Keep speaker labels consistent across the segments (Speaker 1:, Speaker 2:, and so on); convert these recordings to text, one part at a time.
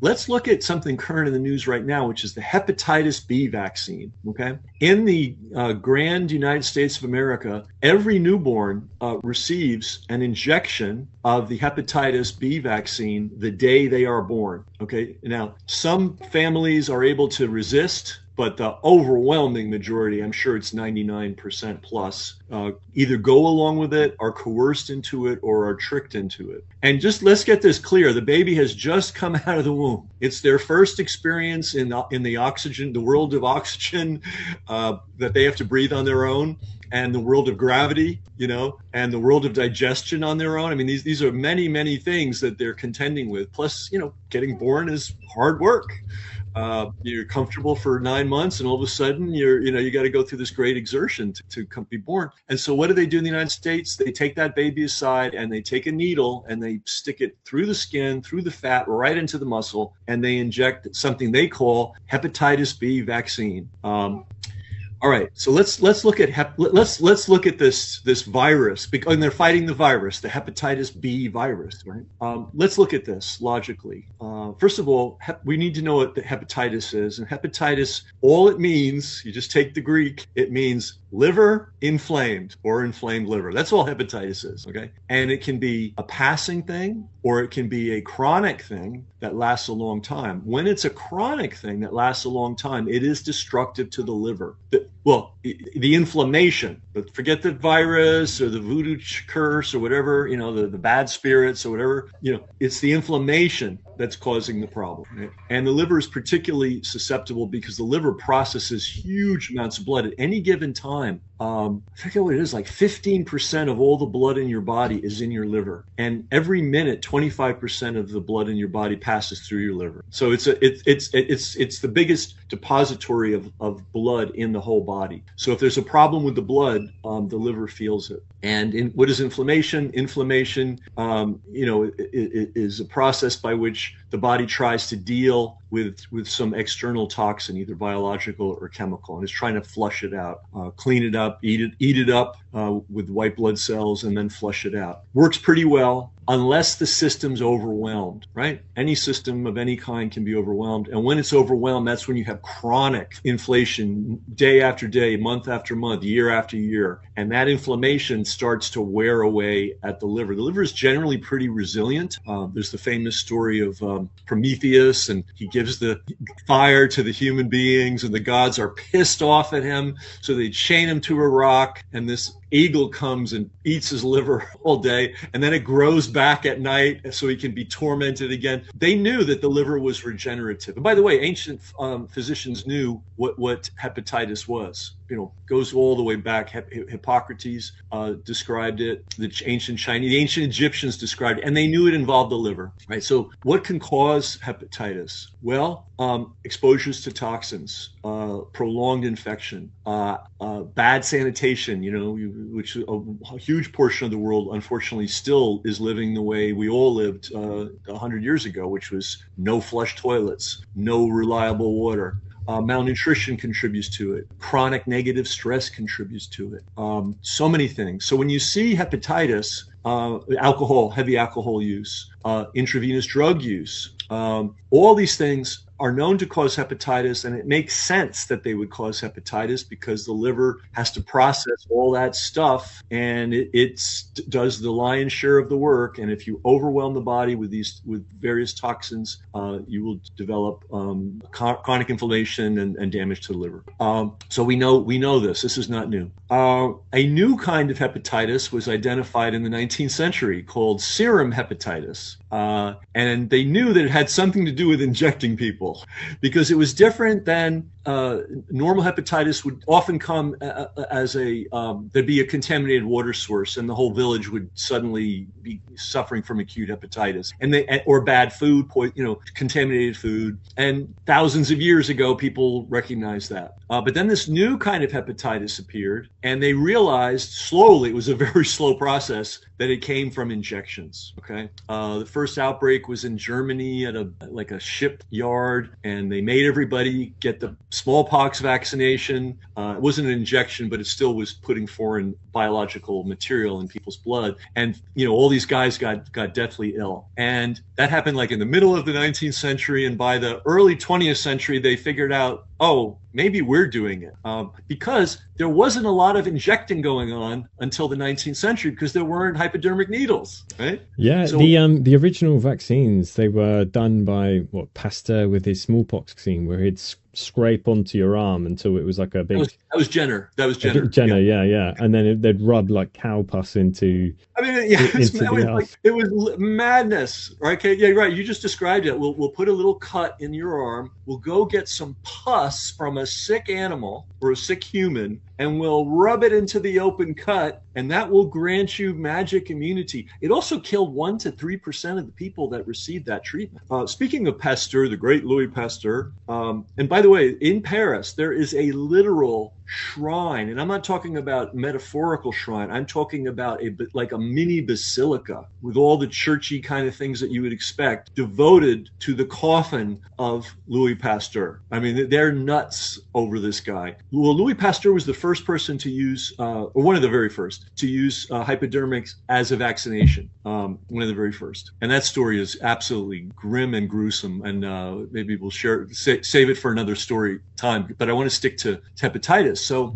Speaker 1: let's look at something current in the news right now, which is the hepatitis B vaccine. Okay. In the grand United States of America, every newborn receives an injection of the hepatitis B vaccine the day they are born. Okay. Now, some families are able to resist, but the overwhelming majority, I'm sure it's 99% plus, either go along with it, are coerced into it, or are tricked into it. And just let's get this clear. The baby has just come out of the womb. It's their first experience in the oxygen, the world of oxygen that they have to breathe on their own, and the world of gravity, and the world of digestion on their own. I mean, these are many, many things that they're contending with. Plus, getting born is hard work. You're comfortable for 9 months, and all of a sudden you got to go through this great exertion to come be born. And so what do they do in the United States? They take that baby aside and they take a needle and they stick it through the skin, through the fat, right into the muscle, and they inject something they call hepatitis B vaccine. All right, so let's look at let's look at this virus, because they're fighting the virus, the hepatitis B virus, right? Let's look at this logically. First of all, we need to know what the hepatitis is, and hepatitis, all it means, you just take the Greek, it means liver inflamed or inflamed liver. That's all hepatitis is, okay? And it can be a passing thing, or it can be a chronic thing that lasts a long time. When it's a chronic thing that lasts a long time, it is destructive to the liver. The inflammation, but forget the virus or the voodoo curse or whatever, the bad spirits or whatever, it's the inflammation that's causing the problem. Right? And the liver is particularly susceptible because the liver processes huge amounts of blood at any given time. I forget what it is, like 15% of all the blood in your body is in your liver. And every minute, 25% of the blood in your body passes through your liver. So it's the biggest depository of blood in the whole body. So if there's a problem with the blood, the liver feels it. And what is inflammation? Inflammation, is a process by which the body tries to deal with some external toxin, either biological or chemical, and is trying to flush it out, clean it up, eat it up with white blood cells, and then flush it out. Works pretty well unless the system's overwhelmed, right? Any system of any kind can be overwhelmed. And when it's overwhelmed, that's when you have chronic inflation day after day, month after month, year after year. And that inflammation starts to wear away at the liver. The liver is generally pretty resilient. There's the famous story of Prometheus, and he gives the fire to the human beings, and the gods are pissed off at him. So they chain him to a rock, and this eagle comes and eats his liver all day, and then it grows back at night so he can be tormented again. They knew that the liver was regenerative. And by the way, ancient physicians knew what hepatitis was. Goes all the way back. Hippocrates described it. The ancient Egyptians described it, and they knew it involved the liver. Right. So, what can cause hepatitis? Well, exposures to toxins, prolonged infection, bad sanitation. Which a huge portion of the world, unfortunately, still is living the way we all lived 100 years ago, which was no flush toilets, no reliable water. Malnutrition contributes to it. Chronic negative stress contributes to it. So many things. So when you see hepatitis, heavy alcohol use, intravenous drug use, all these things are known to cause hepatitis, and it makes sense that they would cause hepatitis because the liver has to process all that stuff, and it does the lion's share of the work. And if you overwhelm the body with various toxins, you will develop chronic inflammation and damage to the liver. So we know this. This is not new. A new kind of hepatitis was identified in the 19th century called serum hepatitis, and they knew that it had something to do with injecting people, because it was different than normal hepatitis. Would often come as there'd be a contaminated water source, and the whole village would suddenly be suffering from acute hepatitis, or bad food, contaminated food. And thousands of years ago, people recognized that. But then this new kind of hepatitis appeared, and they realized slowly, it was a very slow process, that it came from injections. Okay, the first outbreak was in Germany at a shipyard hard, and they made everybody get the smallpox vaccination. It wasn't an injection, but it still was putting foreign biological material in people's blood. And, all these guys got deathly ill. And that happened like in the middle of the 19th century. And by the early 20th century, they figured out, oh, maybe we're doing it, because there wasn't a lot of injecting going on until the 19th century because there weren't hypodermic needles, right?
Speaker 2: Yeah,
Speaker 1: So,
Speaker 2: the original vaccines, they were done by Pasteur with his smallpox vaccine, where he'd scrape onto your arm until it was like a big.
Speaker 1: that was Jenner. That was Jenner.
Speaker 2: Jenner, yeah, and then they'd rub like cow pus into.
Speaker 1: I mean, yeah, it was
Speaker 2: house.
Speaker 1: madness, right? Okay, yeah, right. You just described it. We'll put a little cut in your arm. We'll go get some pus from a sick animal or a sick human, and we'll rub it into the open cut, and that will grant you magic immunity. It also killed 1 to 3% of the people that received that treatment. Speaking of Pasteur, the great Louis Pasteur, and by the way, in Paris, there is a literal shrine, and I'm not talking about metaphorical shrine. I'm talking about like a mini basilica with all the churchy kind of things that you would expect, devoted to the coffin of Louis Pasteur. I mean, they're nuts over this guy. Well, Louis Pasteur was the first person to use, or one of the very first, to use hypodermics as a vaccination. One of the very first. And that story is absolutely grim and gruesome, and maybe we'll save it for another story time. But I want to stick to hepatitis. So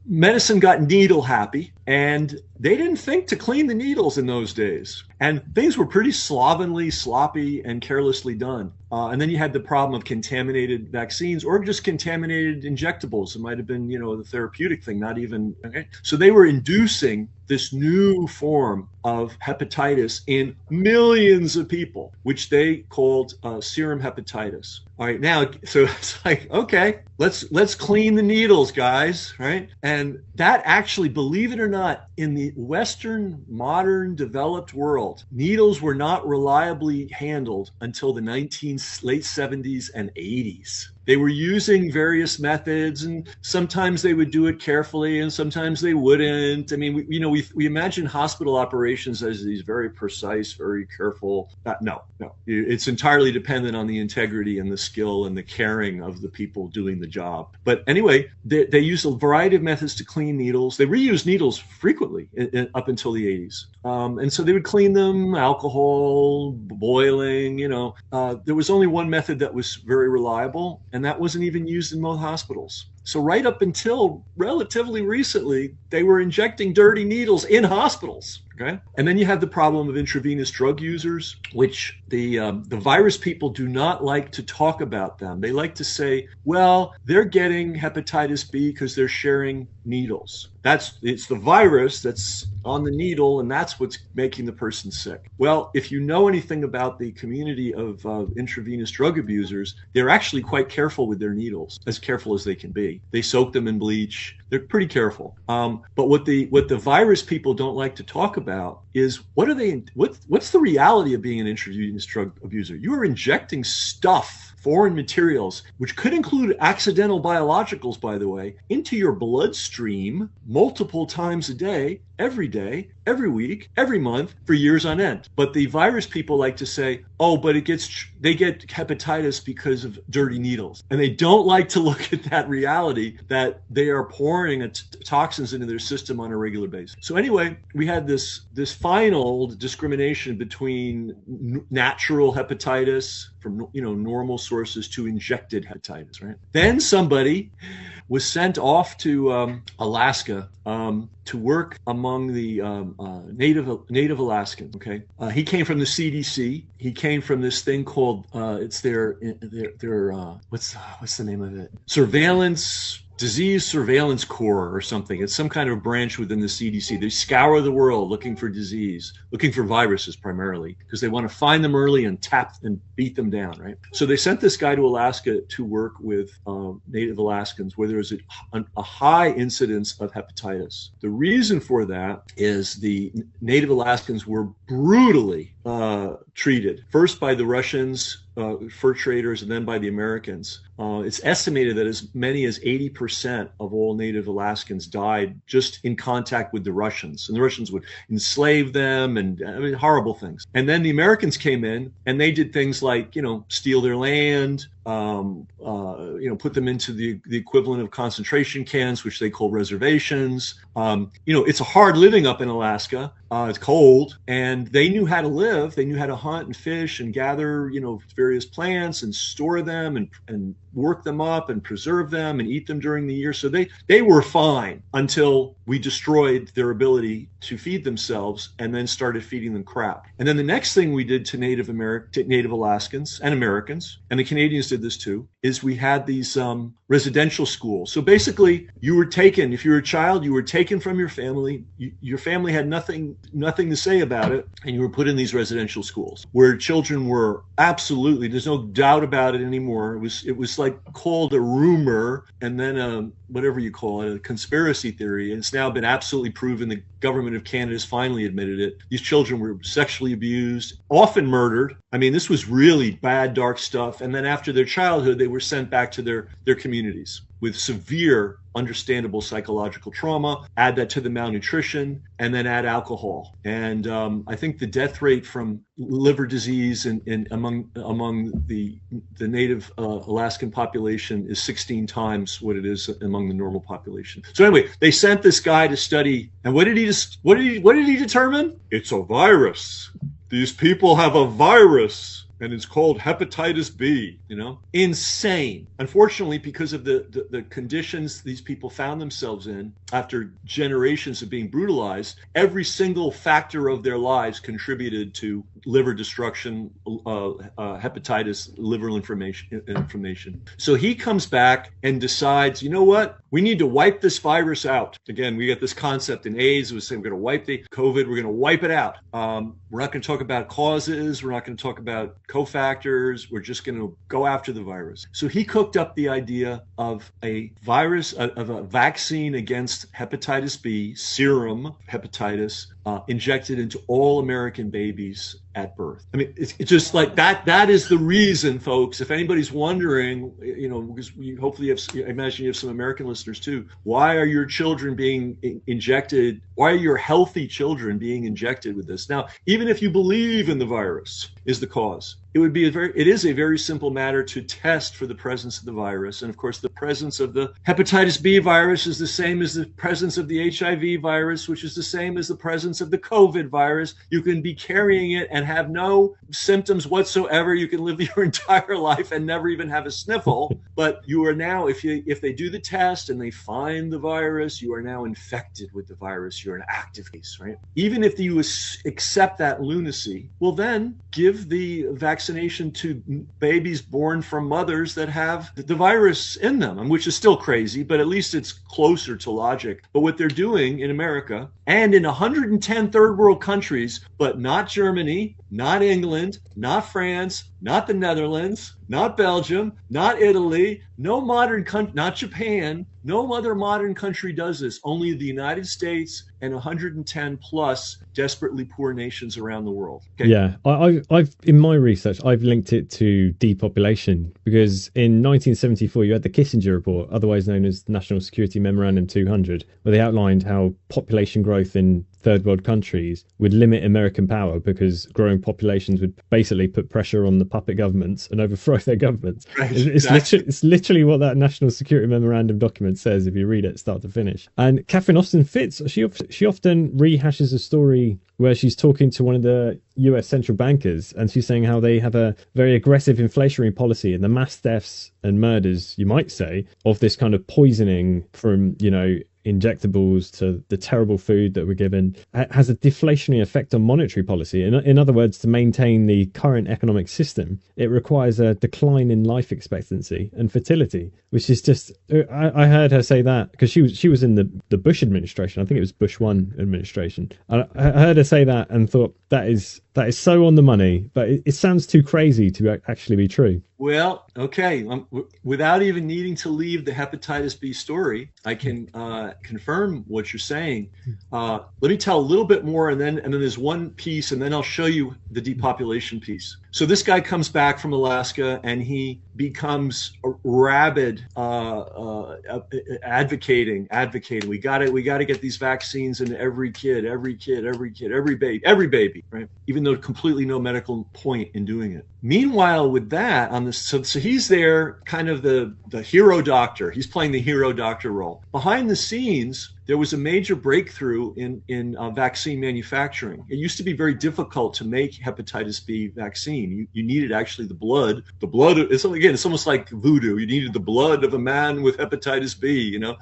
Speaker 1: medicine got needle happy, and they didn't think to clean the needles in those days. And things were pretty sloppy and carelessly done. And then you had the problem of contaminated vaccines or just contaminated injectables. It might have been, the therapeutic thing, not even. Okay. So they were inducing this new form of hepatitis in millions of people, which they called serum hepatitis. All right, now, so it's like, okay, let's clean the needles, guys, right? And that actually, believe it or not, in the Western, modern, developed world, needles were not reliably handled until the late 70s and 80s. They were using various methods, and sometimes they would do it carefully, and sometimes they wouldn't. I mean, we imagine hospital operations as these very precise, very careful. No. It's entirely dependent on the integrity and the skill and the caring of the people doing the job. But anyway, they used a variety of methods to clean needles. They reused needles frequently up until the 80s. And so they would clean them, alcohol, boiling, there was only one method that was very reliable, and that wasn't even used in most hospitals. So right up until relatively recently, they were injecting dirty needles in hospitals. Okay. And then you have the problem of intravenous drug users, which the virus people do not like to talk about them. They like to say, well, they're getting hepatitis B because they're sharing needles. It's the virus that's on the needle, and that's what's making the person sick. Well, if you know anything about the community of intravenous drug abusers, they're actually quite careful with their needles, as careful as they can be. They soak them in bleach. They're pretty careful. But what the virus people don't like to talk about is what's the reality of being an intravenous drug abuser? You are injecting stuff, foreign materials, which could include accidental biologicals, by the way, into your bloodstream multiple times a day, every week, every month, for years on end. But the virus people like to say, oh, but they get hepatitis because of dirty needles. And they don't like to look at that reality that they are pouring toxins into their system on a regular basis. So anyway, we had this final discrimination between natural hepatitis from normal sources to injected hepatitis, right? Then somebody was sent off to Alaska to work among the Native Alaskans. Okay, he came from the CDC. He came from this thing called what's the name of it? Disease Surveillance Corps or something. It's some kind of branch within the CDC. They scour the world looking for disease, looking for viruses primarily, because they want to find them early and tap and beat them down, right? So they sent this guy to Alaska to work with Native Alaskans where there was a high incidence of hepatitis. The reason for that is the Native Alaskans were brutally treated, first by the Russians, fur traders, and then by the Americans. It's estimated that as many as 80% of all Native Alaskans died just in contact with the Russians. And the Russians would enslave them, and horrible things. And then the Americans came in and they did things like, steal their land, put them into the equivalent of concentration camps, which they call reservations. It's a hard living up in Alaska. It's cold, and they knew how to live. They knew how to hunt and fish and gather, various plants and store them and work them up and preserve them and eat them during the year. So they were fine until we destroyed their ability to feed themselves and then started feeding them crap. And then the next thing we did to Native Alaskans and Americans, and the Canadians did this too, is we had these residential schools. So basically, you were taken, if you were a child, you were taken from your family. Your family had nothing to say about it, and you were put in these residential schools where children were absolutely, there's no doubt about it anymore. It was like called a rumor, and then whatever you call it, a conspiracy theory. And it's now been absolutely proven. The government of Canada has finally admitted it. These children were sexually abused, often murdered. I mean, this was really bad, dark stuff. And then after their childhood, they were sent back to their communities with severe, understandable psychological trauma. Add that to the malnutrition, and then add alcohol. And I think the death rate from liver disease among the native Alaskan population is 16 times what it is among the normal population. So anyway, they sent this guy to study, and what did he determine? It's a virus. These people have a virus, and it's called hepatitis B, Insane. Unfortunately, because of the conditions these people found themselves in after generations of being brutalized, every single factor of their lives contributed to liver destruction, hepatitis, liver inflammation. So he comes back and decides, you know what? We need to wipe this virus out. Again, we get this concept in AIDS. We say we're going to wipe the COVID. We're going to wipe it out. We're not going to talk about causes. We're not going to talk about cofactors. We're just going to go after the virus. So he cooked up the idea of a virus, of a vaccine against hepatitis B, serum hepatitis, injected into all American babies at birth. I mean, it's just like that. That is the reason, folks. If anybody's wondering, because I imagine you have some American listeners too. Why are your children being injected? Why are your healthy children being injected with this? Now, even if you believe in the virus is the cause, it is a very simple matter to test for the presence of the virus. And of course, the presence of the hepatitis B virus is the same as the presence of the HIV virus, which is the same as the presence of the COVID virus. You can be carrying it and have no symptoms whatsoever. You can live your entire life and never even have a sniffle. But you are now, if they do the test and they find the virus, you are now infected with the virus. You're an active case, right? Even if you accept that lunacy, well, then give the vaccination to babies born from mothers that have the virus in them, which is still crazy, but at least it's closer to logic. But what they're doing in America and in 110 third world countries, but not Germany, not England, not France, not the Netherlands, not Belgium, not Italy, no modern country, not Japan, no other modern country does this. Only the United States and 110 plus desperately poor nations around the world. Okay.
Speaker 2: Yeah, I've in my research, I've linked it to depopulation because in 1974 you had the Kissinger Report, otherwise known as National Security Memorandum 200, where they outlined how population growth in third world countries would limit American power because growing populations would basically put pressure on the puppet governments and overthrow their governments. Right, it's literally what that National Security Memorandum document says if you read it start to finish. And Catherine Austin Fitts, she often rehashes a story where she's talking to one of the US central bankers and she's saying how they have a very aggressive inflationary policy and the mass deaths and murders, you might say, of this kind of poisoning from, injectables to the terrible food that we're given has a deflationary effect on monetary policy. In other words, to maintain the current economic system, it requires a decline in life expectancy and fertility, which is just, I heard her say that because she was in the Bush administration. I think it was Bush 1 administration. I heard her say that and thought that is so on the money, but it sounds too crazy to actually be true.
Speaker 1: Well, okay. Without even needing to leave the hepatitis B story, I can confirm what you're saying. Let me tell a little bit more, and then there's one piece, and then I'll show you the depopulation piece. So this guy comes back from Alaska and he becomes a rabid advocating. We got to get these vaccines into every kid, every baby, right? Even though completely no medical point in doing it. Meanwhile, with that on this, so he's there, kind of the hero doctor. He's playing the hero doctor role. Behind the scenes, there was a major breakthrough in vaccine manufacturing. It used to be very difficult to make hepatitis B vaccine. You needed actually the blood. It's almost like voodoo. You needed the blood of a man with hepatitis B, you know.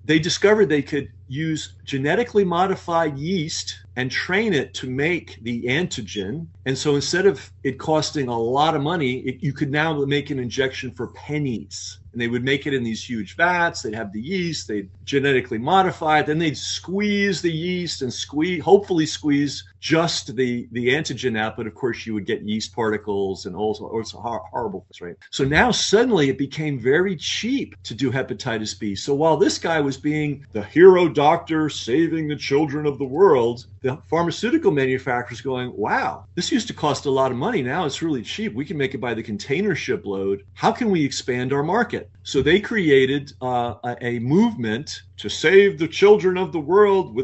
Speaker 1: They discovered they could use genetically modified yeast and train it to make the antigen. And so instead of it costing a lot of money, you could now make an injection for pennies. And they would make it in these huge vats. They'd have the yeast, they'd genetically modify it, then they'd squeeze the yeast and hopefully squeeze just the antigen out. But of course, you would get yeast particles and all sorts of horrible things, right? So now suddenly it became very cheap to do hepatitis B. So while this guy was being the hero doctor saving the children of the world, the pharmaceutical manufacturers going, wow, this used to cost a lot of money. Now it's really cheap. We can make it by the container ship load. How can we expand our market? So they created a movement to save the children of the world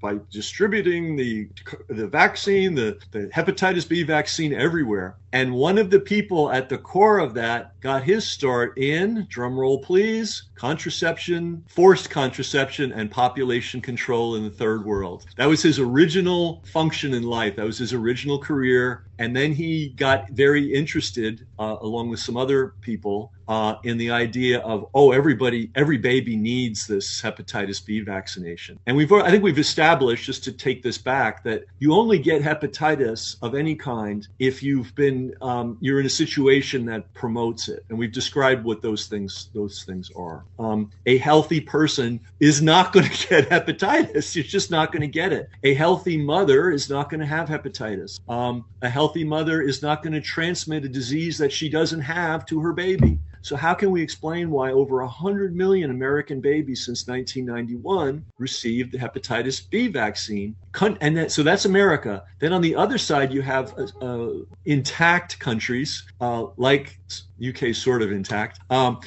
Speaker 1: by distributing the vaccine, the hepatitis B vaccine everywhere. And one of the people at the core of that got his start in, drum roll please, contraception, forced contraception, and population control in the third world. That was his original function in life. That was his original career. And then he got very interested, along with some other people, in the idea of, every baby needs this hepatitis B vaccination. And I think we've established, just to take this back, that you only get hepatitis of any kind if you've been, you're in a situation that promotes it. And we've described what those things are. A healthy person is not going to get hepatitis. You're just not going to get it. A healthy mother is not going to have hepatitis. A healthy mother is not going to transmit a disease that she doesn't have to her baby. So how can we explain why over 100 million American babies since 1991 received the hepatitis B vaccine? So that's America. Then on the other side, you have intact countries like UK, sort of intact, and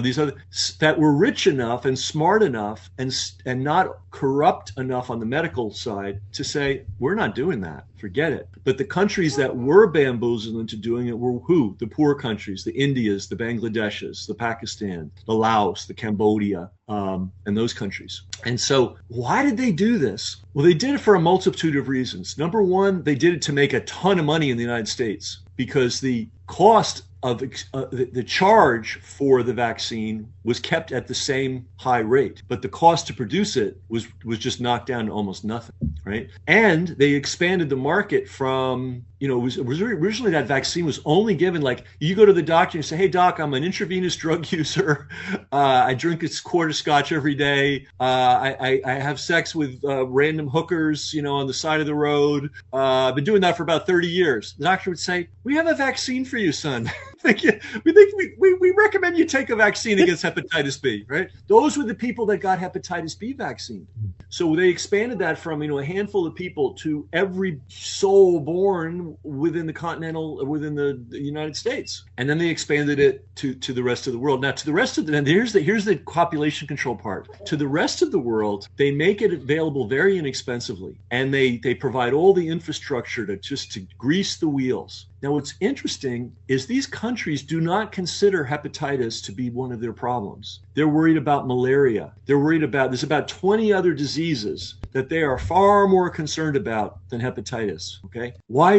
Speaker 1: these other that were rich enough and smart enough and not corrupt enough on the medical side to say, we're not doing that. Forget it. But the countries that were bamboozled into doing it were who? The poor countries, the Indias, the Bangladeshs, the Pakistan, the Laos, the Cambodia, and those countries. And so why did they do this? Well, they did it for a multitude of reasons. Number one, they did it to make a ton of money in the United States because the cost of the charge for the vaccine was kept at the same high rate, but the cost to produce it was just knocked down to almost nothing, right? And they expanded the market from, it was originally that vaccine was only given, like, you go to the doctor and say, hey doc, I'm an intravenous drug user. I drink a quart of scotch every day. I have sex with random hookers, on the side of the road. I've been doing that for about 30 years. The doctor would say, we have a vaccine for you, son. We recommend you take a vaccine against hepatitis B, right? Those were the people that got hepatitis B vaccine. So they expanded that from, a handful of people to every soul born within the United States. And then they expanded it to the rest of the world. Now, to the rest of here's the population control part. To the rest of the world, they make it available very inexpensively. And they provide all the infrastructure to grease the wheels. Now, what's interesting is these countries do not consider hepatitis to be one of their problems. They're worried about malaria. There's about 20 other diseases that they are far more concerned about than hepatitis, okay? Why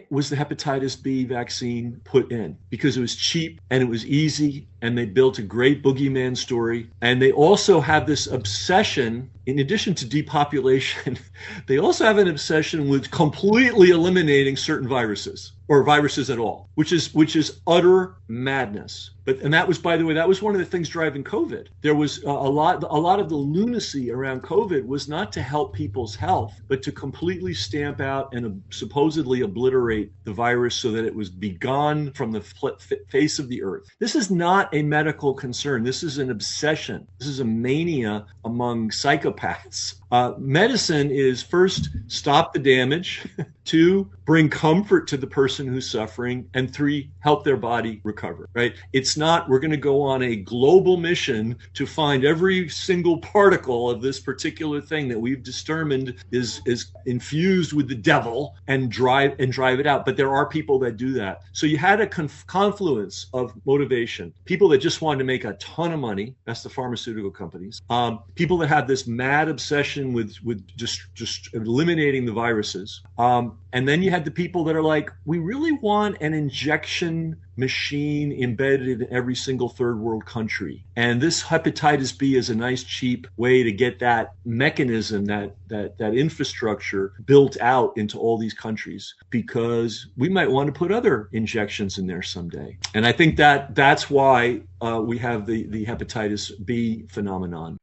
Speaker 1: was the hepatitis B vaccine put in? Because it was cheap and it was easy, and they built a great boogeyman story. And they also have this obsession, in addition to depopulation, they also have an obsession with completely eliminating certain viruses, or viruses at all. which is utter madness. And that was, by the way, that was one of the things driving COVID. There was a lot of the lunacy around COVID was not to help people's health, but to completely stamp out and supposedly obliterate the virus so that it was begone from the face of the earth. This is not a medical concern. This is an obsession. This is a mania among psychopaths. Medicine is first, stop the damage, two, bring comfort to the person who's suffering, and three, help their body recover, right? It's not, we're going to go on a global mission to find every single particle of this particular thing that we've determined is infused with the devil and drive it out. But there are people that do that. So you had a confluence of motivation. People that just wanted to make a ton of money, that's the pharmaceutical companies. People that had this mad obsession with just eliminating the viruses. And then you had the people that are like, we really want an injection machine embedded in every single third world country. And this hepatitis B is a nice, cheap way to get that mechanism, that infrastructure built out into all these countries, because we might want to put other injections in there someday. And I think that's why we have the hepatitis B phenomenon.